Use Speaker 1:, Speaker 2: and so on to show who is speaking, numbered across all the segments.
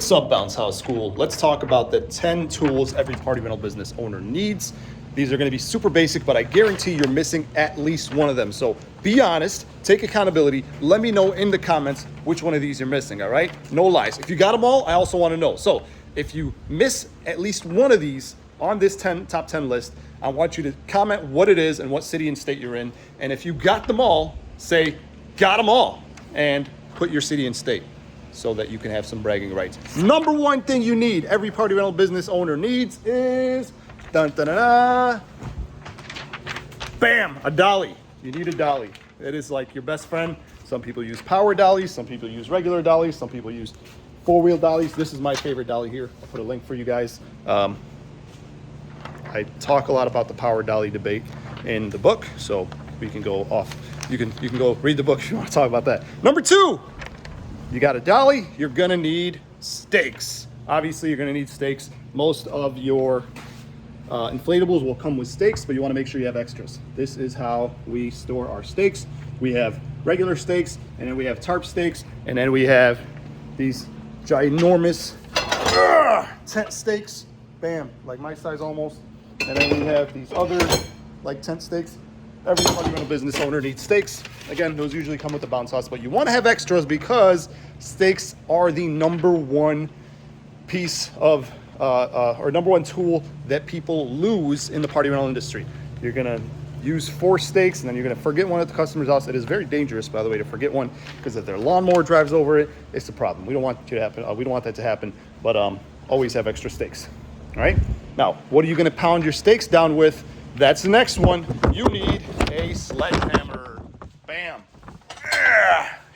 Speaker 1: What's up, Bounce House School? Let's talk about the 10 tools every party rental business owner needs. These are going to be super basic, but I guarantee you're missing at least one of them. So be honest, take accountability. Let me know in the comments which one of these you're missing, all right? No lies. If you got them all, I also want to know. So if you miss at least one of these on this top 10 list, I want you to comment what it is and what city and state you're in. And if you got them all, say, got them all, and put your city and state, so that you can have some bragging rights. Number one thing you need, every party rental business owner needs is, bam, a dolly. You need a dolly. It is like your best friend. Some people use power dollies, some people use regular dollies, some people use four-wheel dollies. This is my favorite dolly here. I'll put a link for you guys. I talk a lot about the power dolly debate in the book, so we can go off. You can go read the book if you want to talk about that. Number two, you got a dolly, you're gonna need stakes. Obviously, you're gonna need stakes. Most of your inflatables will come with stakes, but you wanna make sure you have extras. This is how we store our stakes. We have regular stakes, and then we have tarp stakes, and then we have these ginormous tent stakes. Bam, like my size almost. And then we have these other like tent stakes. Every party rental business owner needs stakes. Again, those usually come with the bounce house, but you want to have extras because stakes are the number one piece of, or number one tool that people lose in the party rental industry. You're gonna use 4 stakes and then you're gonna forget one at the customer's house. It is very dangerous, by the way, to forget one, because if their lawnmower drives over it, it's a problem. We don't want it to happen. We don't want that to happen, but always have extra stakes. All right. Now, what are you gonna pound your stakes down with? That's the next one. You need a sledgehammer. Bam.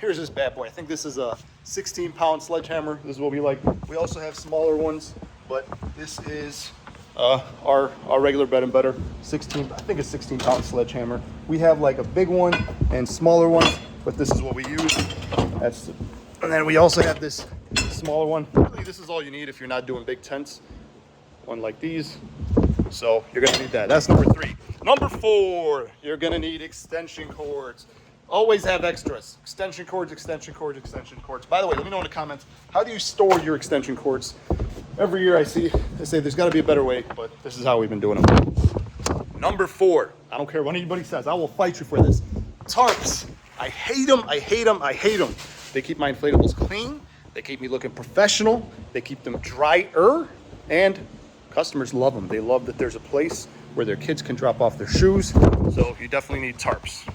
Speaker 1: Here's this bad boy. I think this is a 16-pound sledgehammer. This is what we like. We also have smaller ones, but this is our regular bread and butter. I think a 16-pound sledgehammer. We have like a big one and smaller ones, but this is what we use. And then we also have this smaller one. Really, this is all you need if you're not doing big tents. One like these. So you're gonna need that. That's number 3. Number 4, you're gonna need extension cords. Always have extras. Extension cords, extension cords, extension cords. By the way, let me know in the comments, how do you store your extension cords? Every year they say there's gotta be a better way, but this is how we've been doing them. Number 4, I don't care what anybody says, I will fight you for this. Tarps. I hate them, I hate them, I hate them. They keep my inflatables clean. They keep me looking professional. They keep them drier, and customers love them. They love that there's a place where their kids can drop off their shoes. So you definitely need tarps.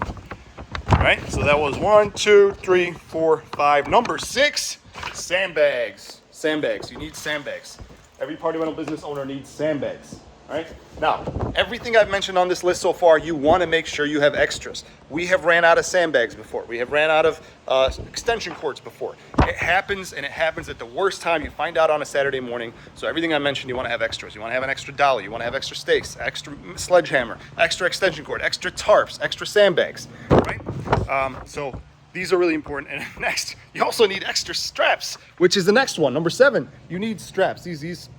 Speaker 1: All right, so that was 1, 2, 3, 4, 5. Number 6, sandbags. Sandbags, you need sandbags. Every party rental business owner needs sandbags. All right, now, everything I've mentioned on this list so far, you wanna make sure you have extras. We have ran out of sandbags before. We have ran out of extension cords before. It happens, and it happens at the worst time. You find out on a Saturday morning. So everything I mentioned, you wanna have extras. You wanna have an extra dolly, you wanna have extra stakes, extra sledgehammer, extra extension cord, extra tarps, extra sandbags, right? So these are really important. And next, you also need extra straps, which is the next one. Number 7, you need straps. These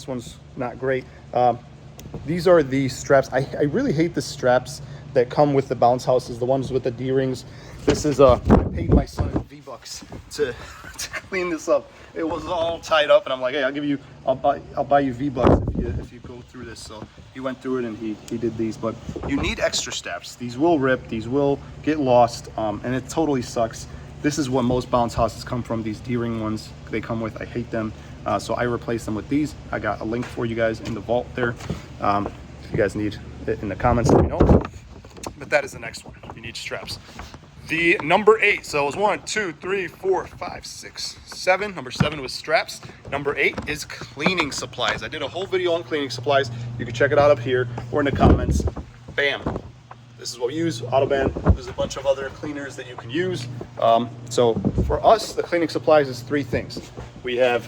Speaker 1: ones not great. These are the straps. I really hate the straps that come with the bounce houses, the ones with the D-rings. This is I paid my son V-Bucks to clean this up. It was all tied up, and I'm like, hey, I'll buy you V-Bucks if you go through this. So he went through it and he did these, but you need extra straps. These will rip, these will get lost, and it totally sucks. This is what most bounce houses come from, these D-ring ones they come with. I hate them. So I replaced them with these. I got a link for you guys in the vault there. If you guys need it in the comments, let me know. But that is the next one. You need straps. The number 8. So it was 1, 2, 3, 4, 5, 6, 7. Number 7 was straps. Number 8 is cleaning supplies. I did a whole video on cleaning supplies. You can check it out up here or in the comments. Bam. This is what we use, Autobahn. There's a bunch of other cleaners that you can use. So for us, the cleaning supplies is 3 things. We have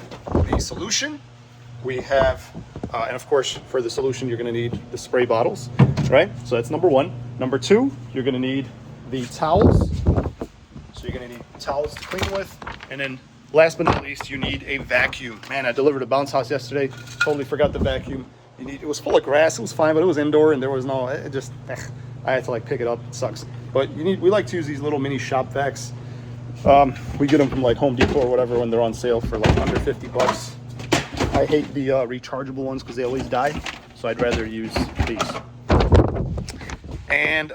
Speaker 1: the solution, we have, and of course, for the solution, you're gonna need the spray bottles, right? So that's number 1. Number 2, you're gonna need the towels. So you're gonna need towels to clean with. And then last but not least, you need a vacuum. Man, I delivered a bounce house yesterday, totally forgot the vacuum. It was full of grass, it was fine, but it was indoor and there was no, I had to like pick it up, it sucks. But we like to use these little mini shop vacs. We get them from like Home Depot or whatever when they're on sale for like under 50 bucks. I hate the rechargeable ones because they always die, so I'd rather use these. And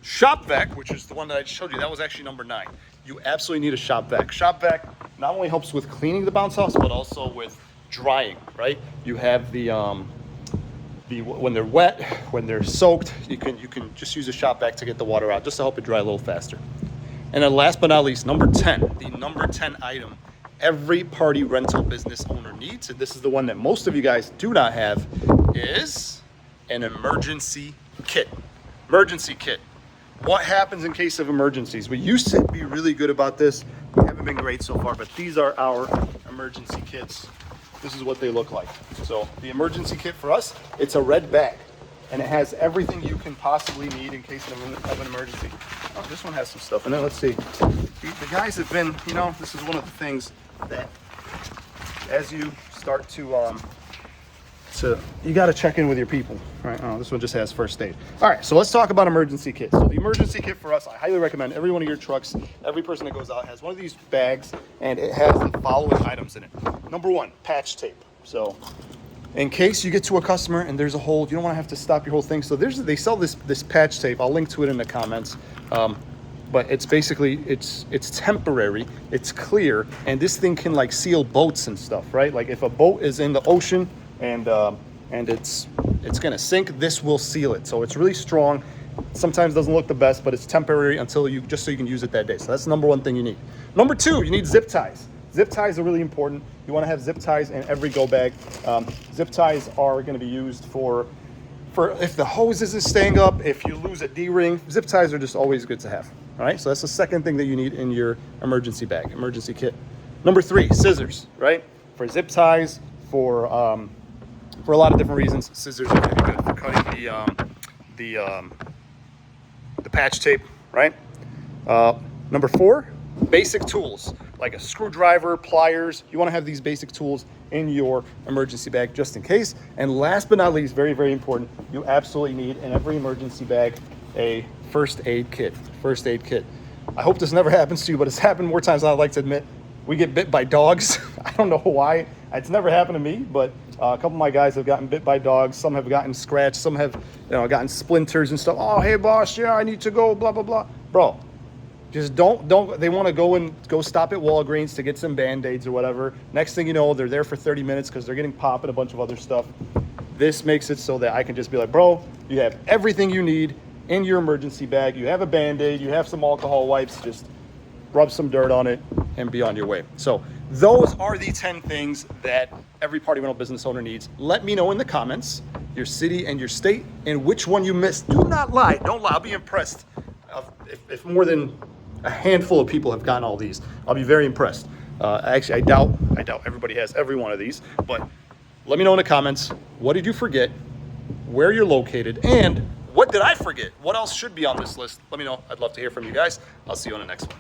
Speaker 1: shop vac, which is the one that I just showed you, that was actually number 9. You absolutely need a shop vac. Shop vac not only helps with cleaning the bounce house, but also with drying, right? You have the when they're wet, when they're soaked, you can just use a shop vac to get the water out, just to help it dry a little faster. And then last but not least, number 10, the number 10 item every party rental business owner needs, and this is the one that most of you guys do not have, is an emergency kit. Emergency kit. What happens in case of emergencies? We used to be really good about this. We haven't been great so far, but these are our emergency kits. This is what they look like. So the emergency kit for us, it's a red bag, and it has everything you can possibly need in case of an emergency. Oh, this one has some stuff in it. Let's see. The guys have been, you know, this is one of the things that as you start to you got to check in with your people, right? Oh, this one just has first aid. All right, so let's talk about emergency kits. So the emergency kit for us, I highly recommend every one of your trucks, every person that goes out has one of these bags, and it has the following items in it. Number 1, patch tape. So in case you get to a customer and there's a hole, you don't want to have to stop your whole thing. So they sell this patch tape. I'll link to it in the comments. But it's basically, it's temporary, it's clear, and this thing can like seal boats and stuff, right? Like if a boat is in the ocean and it's gonna sink, this will seal it. So it's really strong. Sometimes doesn't look the best, but it's temporary until just so you can use it that day. So that's the number 1 thing you need. Number 2, you need zip ties. Zip ties are really important. You want to have zip ties in every go bag. Zip ties are going to be used for if the hose isn't staying up, if you lose a D-ring, zip ties are just always good to have. All right, so that's the second thing that you need in your emergency bag, emergency kit. Number 3, scissors, right? For zip ties, for a lot of different reasons, scissors are going to be good for cutting the patch tape, right? Number 4, basic tools like a screwdriver, pliers. You want to have these basic tools in your emergency bag just in case. And last but not least, very, very important, you absolutely need in every emergency bag a first aid kit. First aid kit. I hope this never happens to you, but it's happened more times than I'd like to admit. We get bit by dogs. I don't know why. It's never happened to me, but a couple of my guys have gotten bit by dogs. Some have gotten scratched. Some have, gotten splinters and stuff. Oh, hey boss, yeah, I need to go, blah, blah, blah. Bro, just don't, they want to go stop at Walgreens to get some Band-Aids or whatever. Next thing you know, they're there for 30 minutes because they're getting pop and a bunch of other stuff. This makes it so that I can just be like, bro, you have everything you need in your emergency bag. You have a Band-Aid, you have some alcohol wipes, just rub some dirt on it and be on your way. So those are the 10 things that every party rental business owner needs. Let me know in the comments your city and your state and which one you missed. Do not lie. Don't lie. I'll be impressed if more than a handful of people have gotten all these. I'll be very impressed. Actually, I doubt everybody has every one of these, but let me know in the comments, what did you forget, where you're located, and what did I forget? What else should be on this list? Let me know. I'd love to hear from you guys. I'll see you on the next one.